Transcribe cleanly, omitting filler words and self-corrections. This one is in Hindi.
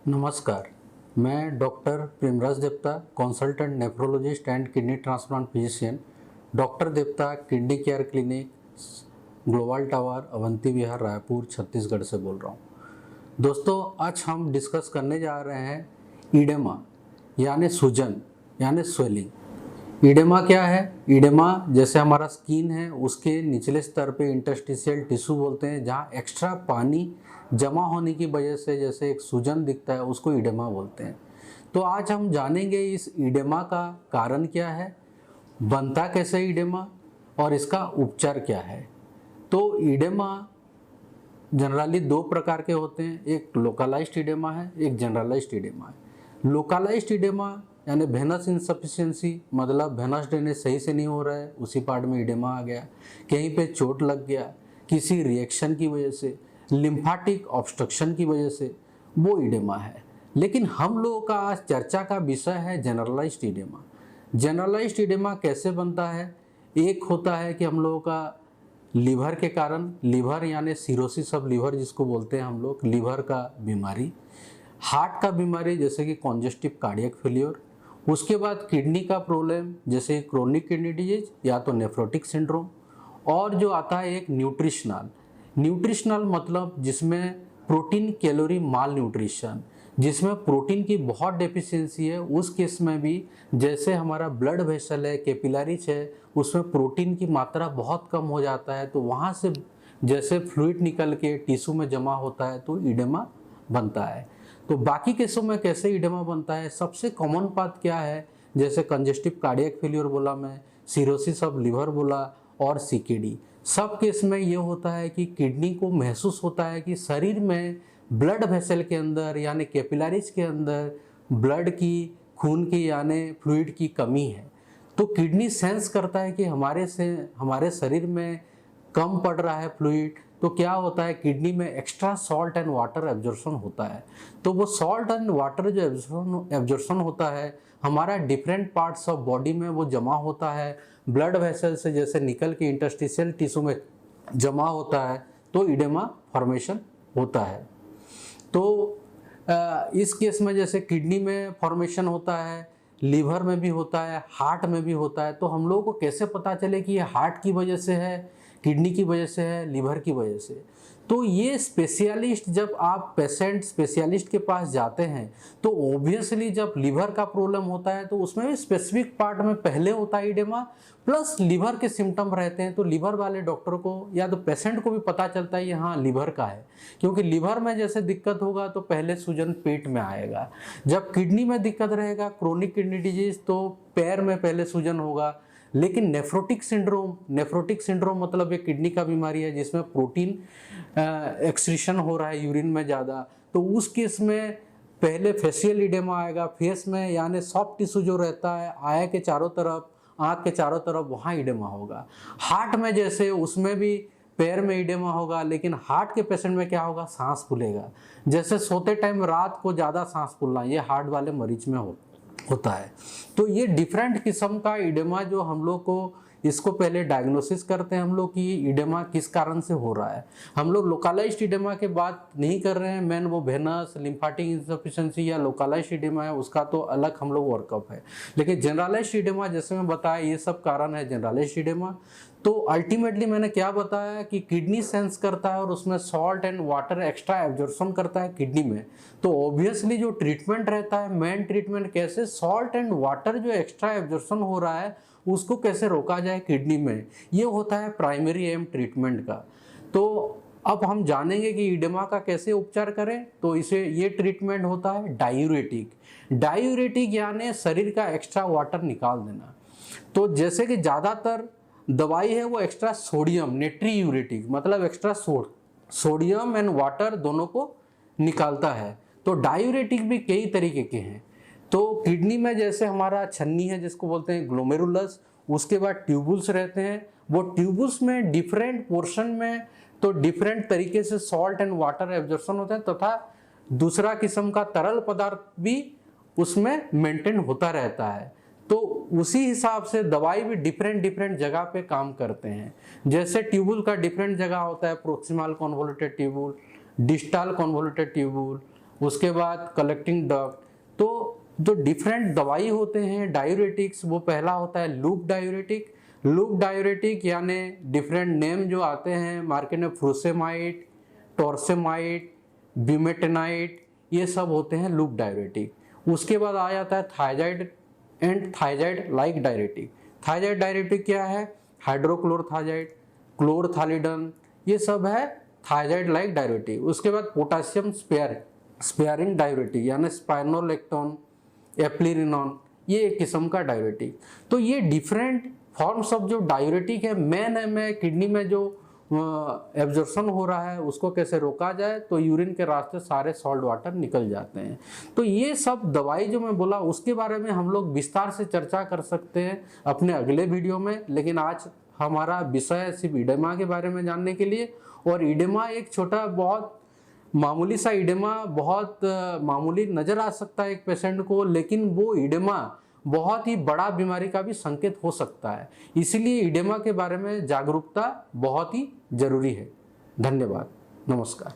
नमस्कार, मैं doctor Premraj Devta, consultant nephrologist and kidney transplant physician, doctor Devta kidney care clinic, global tower, Avanti Vihar, Raipur, Chhattisgarh से बोल रहा हूँ। दोस्तों, आज हम डिस्कस करने जा रहे हैं ईडेमा यानी सूजन यानी स्वेलिंग। ईडेमा क्या है? ईडेमा जैसे हमारा स्किन है, उसके निचले स्तर पे इंटरस्टिशियल टिश्यू बोलते हैं, जहाँ एक्स्ट्रा पानी जमा होने की वजह से जैसे एक सूजन दिखता है, उसको ईडेमा बोलते हैं। तो आज हम जानेंगे इस ईडेमा का कारण क्या है, बनता कैसे ईडेमा और इसका उपचार क्या है। तो ईडेमा जनरली दो प्रकार के होते हैं, एक लोकलाइज्ड ईडेमा है, एक जनरलाइज्ड ईडेमा है। लोकलाइज्ड ईडेमा यानी वेनस इनसफिशिएंसी, मतलब वेनस ड्रेनेज सही से नहीं हो रहा है, उसी पार्ट में ईडेमा आ गया, कहीं पे चोट लग गया, किसी रिएक्शन की वजह से, लिम्फाटिक ऑब्स्ट्रक्शन की वजह से, वो ईडेमा है। लेकिन हम लोगों का आज चर्चा का विषय है जनरलाइज्ड ईडेमा। जनरलाइज्ड ईडेमा कैसे बनता है? एक होता है कि हम लोगों का लीवर के कारण, लीवर यानी सिरोसिस ऑफ लीवर जिसको बोलते हैं हम लोग, लीवर का बीमारी, हार्ट का बीमारी जैसे कि कॉन्जेस्टिव कार्डियक फेलियर, उसके बाद किडनी का प्रॉब्लम जैसे क्रोनिक किडनी डिजीज या तो नेफ्रोटिक सिंड्रोम, और जो आता है एक न्यूट्रिशनल। न्यूट्रिशनल मतलब जिसमें प्रोटीन कैलोरी माल न्यूट्रिशन, जिसमें प्रोटीन की बहुत डेफिशिएंसी है, उस केस में भी जैसे हमारा ब्लड वेसल है, कैपिलरीज है, उसमें प्रोटीन की मात्रा बहुत कम हो जाता है, तो वहाँ से जैसे फ्लूइड निकल के टिश्यू में जमा होता है तो ईडेमा बनता है। तो बाकी केसों में कैसे ईडेमा बनता है? सबसे कॉमन बात क्या है? जैसे कंजेस्टिव कार्डियक फेलियर बोला मैं, सिरोसिस ऑफ लीवर बोला और सीकेडी। सब केस में ये होता है कि किडनी को महसूस होता है कि शरीर में ब्लड वेसल के अंदर यानी कैपिलरीज के अंदर ब्लड की, खून की यानी फ्लूइड की कमी है। तो किडनी सेंस करता है कि हमारे शरीर में कम पड़ रहा है फ्लूइड, तो क्या होता है, किडनी में extra salt and water absorption होता है। तो वो सॉल्ट एंड वाटर जो एब्जॉर्प्शन होता है, हमारा डिफरेंट पार्ट्स ऑफ बॉडी में वो जमा होता है, ब्लड वेसल से जैसे निकल के इंटरस्टिशियल टिश्यू में जमा होता है, तो ईडेमा फॉर्मेशन होता है। तो इस केस में जैसे किडनी में फॉर्मेशन होता है, लीवर में भी होता है, हार्ट में भी होता है। तो हम लोगों को कैसे पता चले कि ये हार्ट की वजह से है, किडनी की वजह से है, लीवर की वजह से? तो ये स्पेशलिस्ट, जब आप पेशेंट स्पेशलिस्ट के पास जाते हैं तो ऑब्वियसली जब लीवर का प्रॉब्लम होता है तो उसमें भी स्पेसिफिक पार्ट में पहले होता है ईडेमा, प्लस लीवर के सिम्टम रहते हैं। तो लीवर वाले डॉक्टर को या तो पेशेंट को भी पता चलता है ये हाँ लीवर का है, क्योंकि लीवर में जैसे दिक्कत होगा तो पहले सूजन पेट में आएगा। जब किडनी में दिक्कत रहेगा, क्रोनिक किडनी डिजीज, तो पैर में पहले सूजन होगा। लेकिन नेफ्रोटिक सिंड्रोम मतलब एक किडनी का बीमारी है जिसमें प्रोटीन एक्सक्रीशन हो रहा है यूरिन में ज़्यादा, तो उस केस में पहले फेशियल इडेमा आएगा, फेस में यानी सॉफ्ट टिश्यू जो रहता है आया के चारों तरफ, आँख के चारों तरफ, वहाँ इडेमा होगा। हार्ट में जैसे उसमें भी पैर में इडेमा होगा, लेकिन हार्ट के पेशेंट में क्या होगा, सांस फूलेगा। जैसे सोते टाइम रात को ज़्यादा सांस फूलना, ये हार्ट वाले मरीज में होता है। तो ये डिफरेंट किस्म का इडेमा जो हम लोग को, इसको पहले डायग्नोसिस करते हैं हम लोग कि इडेमा किस कारण से हो रहा है। हम लोग लोकलाइज्ड इडेमा के बात नहीं कर रहे हैं, मेन वो वेनस लिम्फाटिक इंसफिशिएंसी या लोकलाइज्ड इडेमा है, उसका तो अलग हम लोग वर्कअप है। लेकिन जनरलाइज्ड इडेमा जैसे मैं बताया, ये सब कारण है जनरलाइज्ड इडेमा। तो अल्टीमेटली मैंने क्या बताया कि किडनी सेंस करता है और उसमें salt and water extra absorption करता है किडनी में। तो ऑब्वियसली जो ट्रीटमेंट रहता है, मेन ट्रीटमेंट कैसे सॉल्ट एंड वाटर जो एक्स्ट्रा एब्जॉर्प्शन हो रहा है उसको कैसे रोका जाए किडनी में, ये होता है प्राइमरी एम ट्रीटमेंट का। तो अब हम जानेंगे कि ईडेमा का कैसे उपचार करें। तो इसे ये ट्रीटमेंट होता है डायूरेटिक यानी शरीर का एक्स्ट्रा वाटर निकाल देना। तो जैसे कि ज़्यादातर दवाई है वो एक्स्ट्रा सोडियम नेट्रीयूरेटिक, मतलब एक्स्ट्रा सोडियम एंड वाटर दोनों को निकालता है। तो डायूरेटिक भी कई तरीके के हैं। तो किडनी में जैसे हमारा छन्नी है जिसको बोलते हैं ग्लोमेरुलस, उसके बाद ट्यूबुल्स रहते हैं। वो ट्यूबुल्स में डिफरेंट पोर्शन में तो डिफरेंट तरीके से सॉल्ट एंड वाटर एब्जॉर्प्शन होता है, तथा दूसरा किस्म का तरल पदार्थ भी उसमें मेंटेन होता रहता है। तो उसी हिसाब से दवाई भी डिफरेंट जगह पे काम करते हैं। जैसे ट्यूबुल का डिफरेंट जगह होता है, proximal convoluted tubule, distal convoluted tubule, उसके बाद कलेक्टिंग डक्ट। तो जो डिफरेंट दवाई होते हैं डायूरेटिक्स, वो पहला होता है लूप डायूरेटिक। लूप डायूरेटिक यानी डिफरेंट नेम जो आते हैं मार्केट में, फ्रूसेमाइड, टॉर्सेमाइड, ब्यूमेटेनाइड, ये सब होते हैं लूप डायूरेटिक। उसके बाद आ जाता है thiazide and thiazide like diuretic. Thiazide diuretic क्या है? हाइड्रोक्लोरथायजाइड, क्लोरथालिडन, ये सब है थायजाइड लाइक डायूरेटिक। उसके बाद पोटासियम स्पेयरिंग डायूरेटिक यानी स्पाइनोलेक्टोन, एप्लिरिनॉन, ये एक किस्म का डायूरेटिक। तो ये डिफरेंट फॉर्म्स ऑफ जो डायूरेटिक है, मेन है में किडनी में जो एब्जॉर्प्शन हो रहा है उसको कैसे रोका जाए, तो यूरिन के रास्ते सारे सॉल्ट वाटर निकल जाते हैं। तो ये सब दवाई जो मैं बोला उसके बारे में हम लोग विस्तार से चर्चा कर सकते हैं अपने अगले वीडियो में, लेकिन आज हमारा विषय सिर्फ इडेमा के बारे में जानने के लिए। और इडेमा एक छोटा बहुत मामूली सा इडेमा, बहुत मामूली नज़र आ सकता है एक पेशेंट को, लेकिन वो इडेमा बहुत ही बड़ा बीमारी का भी संकेत हो सकता है। इसीलिए इडेमा के बारे में जागरूकता बहुत ही जरूरी है। धन्यवाद, नमस्कार।